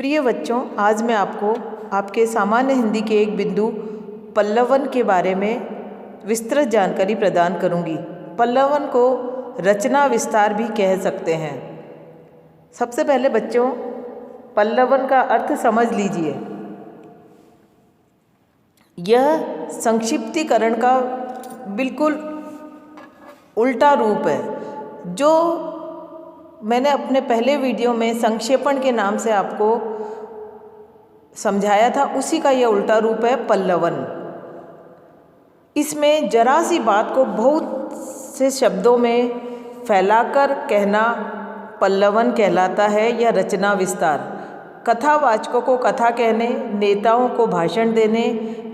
प्रिय बच्चों, आज मैं आपको आपके सामान्य हिंदी के एक बिंदु पल्लवन के बारे में विस्तृत जानकारी प्रदान करूंगी। पल्लवन को रचना विस्तार भी कह सकते हैं। सबसे पहले बच्चों, पल्लवन का अर्थ समझ लीजिए। यह संक्षिप्तीकरण का बिल्कुल उल्टा रूप है। जो मैंने अपने पहले वीडियो में संक्षेपण के नाम से आपको समझाया था, उसी का यह उल्टा रूप है पल्लवन। इसमें जरा सी बात को बहुत से शब्दों में फैलाकर कहना पल्लवन कहलाता है या रचना विस्तार। कथावाचकों को कथा कहने, नेताओं को भाषण देने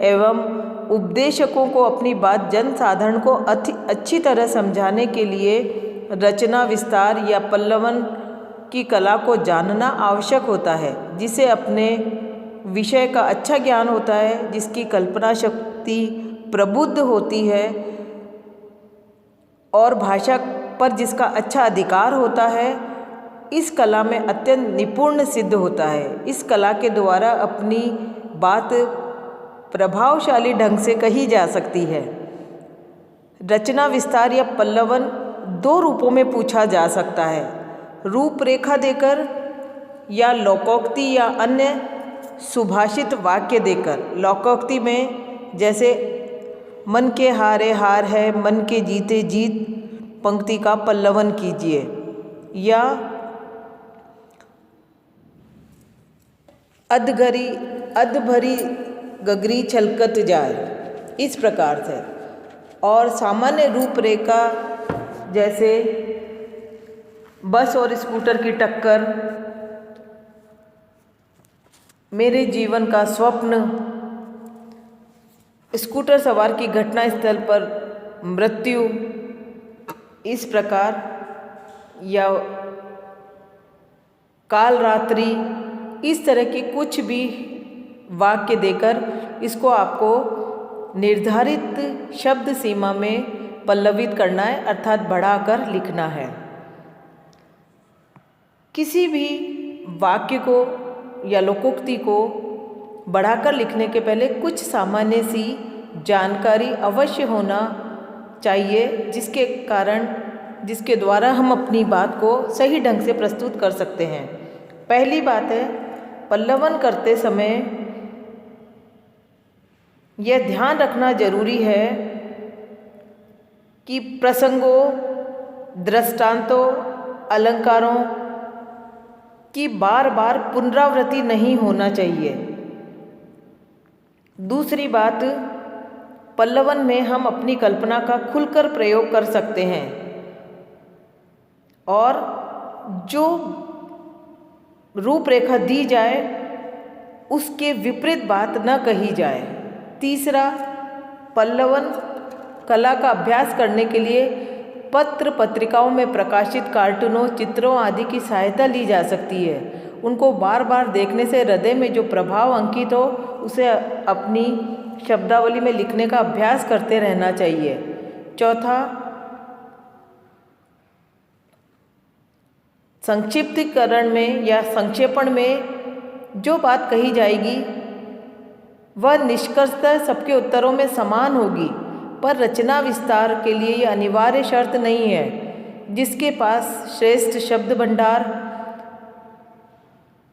एवं उपदेशकों को अपनी बात जनसाधारण को अच्छी तरह समझाने के लिए रचना विस्तार या पल्लवन की कला को जानना आवश्यक होता है, जिसे अपने विषय का अच्छा ज्ञान होता है, जिसकी कल्पना शक्ति प्रबुद्ध होती है और भाषा पर जिसका अच्छा अधिकार होता है, इस कला में अत्यंत निपुण सिद्ध होता है। इस कला के द्वारा अपनी बात प्रभावशाली ढंग से कही जा सकती है। रचना विस्तार या पल्लवन दो रूपों में पूछा जा सकता है, रूपरेखा देकर या लोकोक्ति या अन्य सुभाषित वाक्य देकर। लोकोक्ति में जैसे मन के हारे हार है, मन के जीते जीत पंक्ति का पल्लवन कीजिए, या अधभरी गगरी छलकत जाए, इस प्रकार से। और सामान्य रूपरेखा जैसे बस और स्कूटर की टक्कर, मेरे जीवन का स्वप्न, स्कूटर सवार की घटनास्थल पर मृत्यु, इस प्रकार, या काल रात्रि, इस तरह की कुछ भी वाक्य देकर इसको आपको निर्धारित शब्द सीमा में पल्लवित करना है, अर्थात बढ़ाकर लिखना है। किसी भी वाक्य को या लोकोक्ति को बढ़ाकर लिखने के पहले कुछ सामान्य सी जानकारी अवश्य होना चाहिए, जिसके द्वारा हम अपनी बात को सही ढंग से प्रस्तुत कर सकते हैं। पहली बात है, पल्लवन करते समय यह ध्यान रखना जरूरी है कि प्रसंगों, दृष्टांतों, अलंकारों की बार बार पुनरावृत्ति नहीं होना चाहिए। दूसरी बात, पल्लवन में हम अपनी कल्पना का खुलकर प्रयोग कर सकते हैं और जो रूपरेखा दी जाए उसके विपरीत बात न कही जाए। तीसरा, पल्लवन कला का अभ्यास करने के लिए पत्र पत्रिकाओं में प्रकाशित कार्टूनों, चित्रों आदि की सहायता ली जा सकती है। उनको बार बार देखने से हृदय में जो प्रभाव अंकित हो उसे अपनी शब्दावली में लिखने का अभ्यास करते रहना चाहिए। चौथा, संक्षिप्तीकरण में या संक्षेपण में जो बात कही जाएगी वह निष्कर्षतः सबके उत्तरों में समान होगी, पर रचना विस्तार के लिए यह अनिवार्य शर्त नहीं है। जिसके पास श्रेष्ठ शब्द भंडार,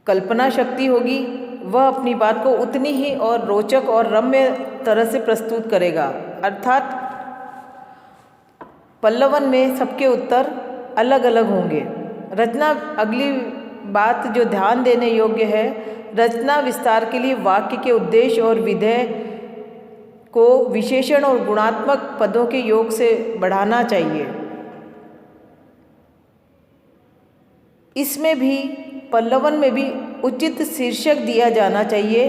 कल्पना शक्ति होगी, वह अपनी बात को उतनी ही और रोचक और रम्य तरह से प्रस्तुत करेगा। अर्थात पल्लवन में सबके उत्तर अलग अलग होंगे। अगली बात जो ध्यान देने योग्य है, रचना विस्तार के लिए वाक्य के उद्देश्य और विधेय को विशेषण और गुणात्मक पदों के योग से बढ़ाना चाहिए। इसमें भी, पल्लवन में भी उचित शीर्षक दिया जाना चाहिए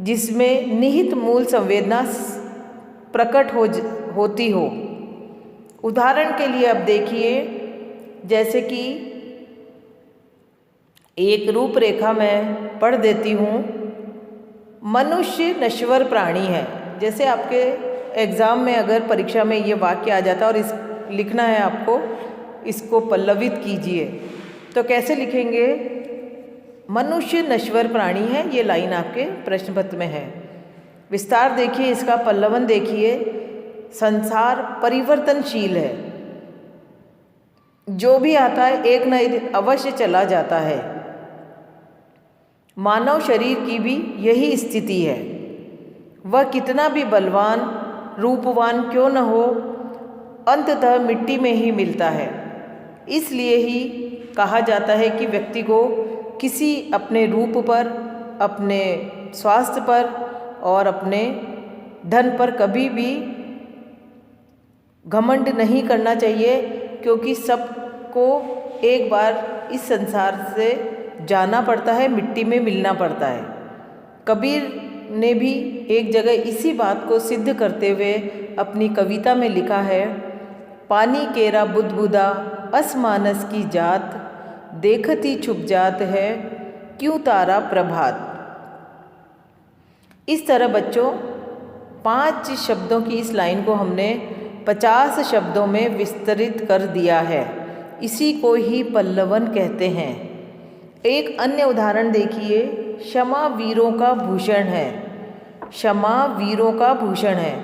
जिसमें निहित मूल संवेदना प्रकट होती हो। उदाहरण के लिए अब देखिए, जैसे कि एक रूपरेखा मैं पढ़ देती हूँ। मनुष्य नश्वर प्राणी है। जैसे आपके एग्ज़ाम में अगर परीक्षा में ये वाक्य आ जाता और लिखना है आपको, इसको पल्लवित कीजिए, तो कैसे लिखेंगे? मनुष्य नश्वर प्राणी है, ये लाइन आपके प्रश्न पत्र में है। विस्तार देखिए, इसका पल्लवन देखिए। संसार परिवर्तनशील है, जो भी आता है एक न एक दिन अवश्य चला जाता है। मानव शरीर की भी यही स्थिति है। वह कितना भी बलवान रूपवान क्यों न हो, अंततः मिट्टी में ही मिलता है। इसलिए ही कहा जाता है कि व्यक्ति को किसी अपने रूप पर, अपने स्वास्थ्य पर और अपने धन पर कभी भी घमंड नहीं करना चाहिए, क्योंकि सबको एक बार इस संसार से जाना पड़ता है, मिट्टी में मिलना पड़ता है। कबीर ने भी एक जगह इसी बात को सिद्ध करते हुए अपनी कविता में लिखा है, पानी केरा बुदबुदा असमानस की जात, देखती छुप जात है क्यों तारा प्रभात। इस तरह बच्चों 5 शब्दों की इस लाइन को हमने 50 शब्दों में विस्तृत कर दिया है। इसी को ही पल्लवन कहते हैं। एक अन्य उदाहरण देखिए, क्षमा वीरों का भूषण है। क्षमा वीरों का भूषण है।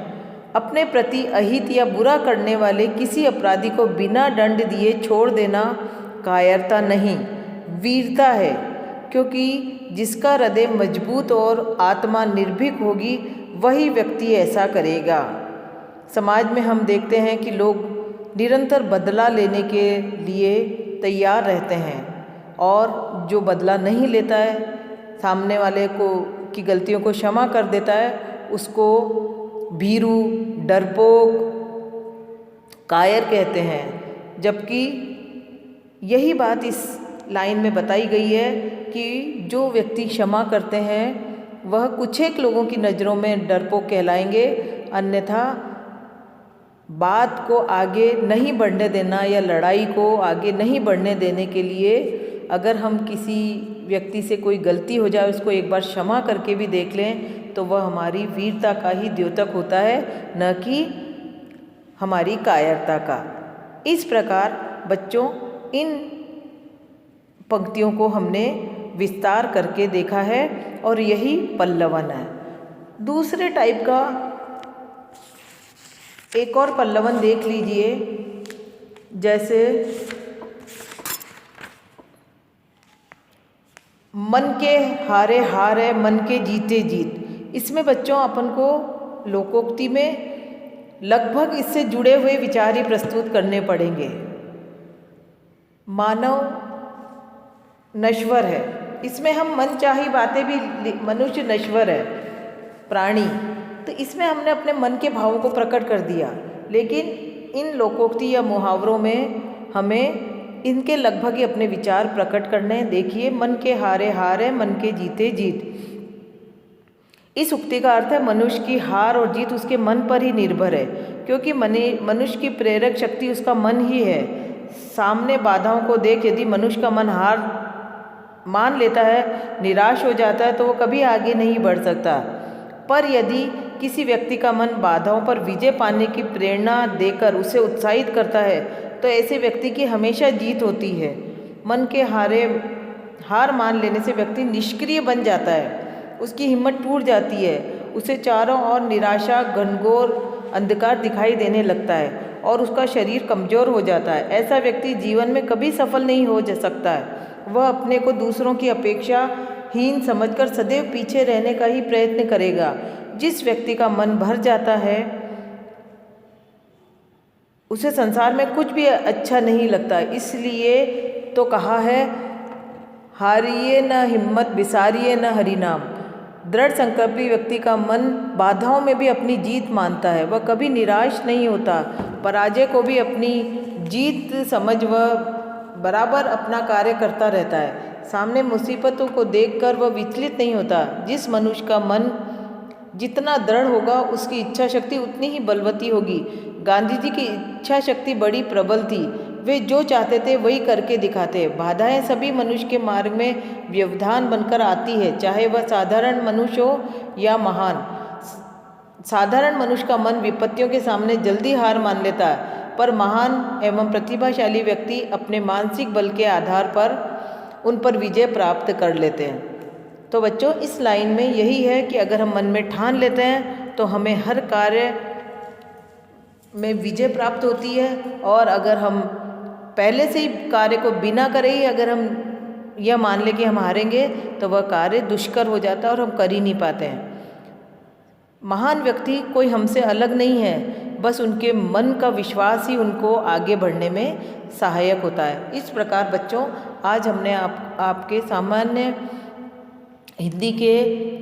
अपने प्रति अहित या बुरा करने वाले किसी अपराधी को बिना दंड दिए छोड़ देना कायरता नहीं, वीरता है। क्योंकि जिसका हृदय मजबूत और आत्मा निर्भीक होगी, वही व्यक्ति ऐसा करेगा। समाज में हम देखते हैं कि लोग निरंतर बदला लेने के लिए तैयार रहते हैं, और जो बदला नहीं लेता है, सामने वाले को की गलतियों को क्षमा कर देता है, उसको भीरू, डरपोक, कायर कहते हैं। जबकि यही बात इस लाइन में बताई गई है कि जो व्यक्ति क्षमा करते हैं वह कुछ एक लोगों की नज़रों में डरपोक कहलाएंगे, अन्यथा बात को आगे नहीं बढ़ने देना या लड़ाई को आगे नहीं बढ़ने देने के लिए अगर हम किसी व्यक्ति से कोई गलती हो जाए, उसको एक बार क्षमा करके भी देख लें, तो वह हमारी वीरता का ही द्योतक होता है, न कि हमारी कायरता का। इस प्रकार बच्चों इन पंक्तियों को हमने विस्तार करके देखा है और यही पल्लवन है। दूसरे टाइप का एक और पल्लवन देख लीजिए, जैसे मन के हारे हार है, मन के जीते जीत। इसमें बच्चों अपन को लोकोक्ति में लगभग इससे जुड़े हुए विचार ही प्रस्तुत करने पड़ेंगे। मानव नश्वर है, इसमें हम मनचाही बातें भी, मनुष्य नश्वर है प्राणी, तो इसमें हमने अपने मन के भावों को प्रकट कर दिया। लेकिन इन लोकोक्ति या मुहावरों में हमें इनके लगभग ही अपने विचार प्रकट करने हैं। देखिए, मन के हारे हार है, मन के जीते जीत। इस उक्ति का अर्थ है मनुष्य की हार और जीत उसके मन पर ही निर्भर है, क्योंकि मनुष्य की प्रेरक शक्ति उसका मन ही है। सामने बाधाओं को देख यदि मनुष्य का मन हार मान लेता है, निराश हो जाता है, तो वो कभी आगे नहीं बढ़ सकता। पर यदि किसी व्यक्ति का मन बाधाओं पर विजय पाने की प्रेरणा देकर उसे उत्साहित करता है, तो ऐसे व्यक्ति की हमेशा जीत होती है। मन के हार मान लेने से व्यक्ति निष्क्रिय बन जाता है, उसकी हिम्मत टूट जाती है, उसे चारों ओर निराशा, घनघोर अंधकार दिखाई देने लगता है और उसका शरीर कमज़ोर हो जाता है। ऐसा व्यक्ति जीवन में कभी सफल नहीं हो जा सकता है। वह अपने को दूसरों की अपेक्षा हीन समझकर सदैव पीछे रहने का ही प्रयत्न करेगा। जिस व्यक्ति का मन भर जाता है, उसे संसार में कुछ भी अच्छा नहीं लगता। इसलिए तो कहा है, हारिए न हिम्मत, बिसारिए न हरि नाम। दृढ़ संकल्पी व्यक्ति का मन बाधाओं में भी अपनी जीत मानता है, वह कभी निराश नहीं होता। पराजय को भी अपनी जीत समझ वह बराबर अपना कार्य करता रहता है। सामने मुसीबतों को देखकर वह विचलित नहीं होता। जिस मनुष्य का मन जितना दृढ़ होगा, उसकी इच्छा शक्ति उतनी ही बलवती होगी। गांधी जी की इच्छा शक्ति बड़ी प्रबल थी, वे जो चाहते थे वही करके दिखाते। बाधाएं सभी मनुष्य के मार्ग में व्यवधान बनकर आती है, चाहे वह साधारण मनुष्य हो या महान। साधारण मनुष्य का मन विपत्तियों के सामने जल्दी हार मान लेता है, पर महान एवं प्रतिभाशाली व्यक्ति अपने मानसिक बल के आधार पर उन पर विजय प्राप्त कर लेते हैं। तो बच्चों, इस लाइन में यही है कि अगर हम मन में ठान लेते हैं तो हमें हर कार्य में विजय प्राप्त होती है, और अगर हम पहले से ही कार्य को बिना करे ही अगर हम यह मान लें कि हम हारेंगे तो वह कार्य दुष्कर हो जाता है और हम कर ही नहीं पाते हैं। महान व्यक्ति कोई हमसे अलग नहीं है, बस उनके मन का विश्वास ही उनको आगे बढ़ने में सहायक होता है। इस प्रकार बच्चों, आज हमने आपके सामान्य हिंदी के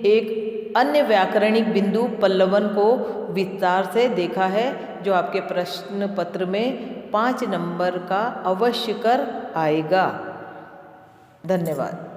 एक अन्य व्याकरणिक बिंदु पल्लवन को विस्तार से देखा है, जो आपके प्रश्न पत्र में 5 नंबर का अवश्य कर आएगा। धन्यवाद।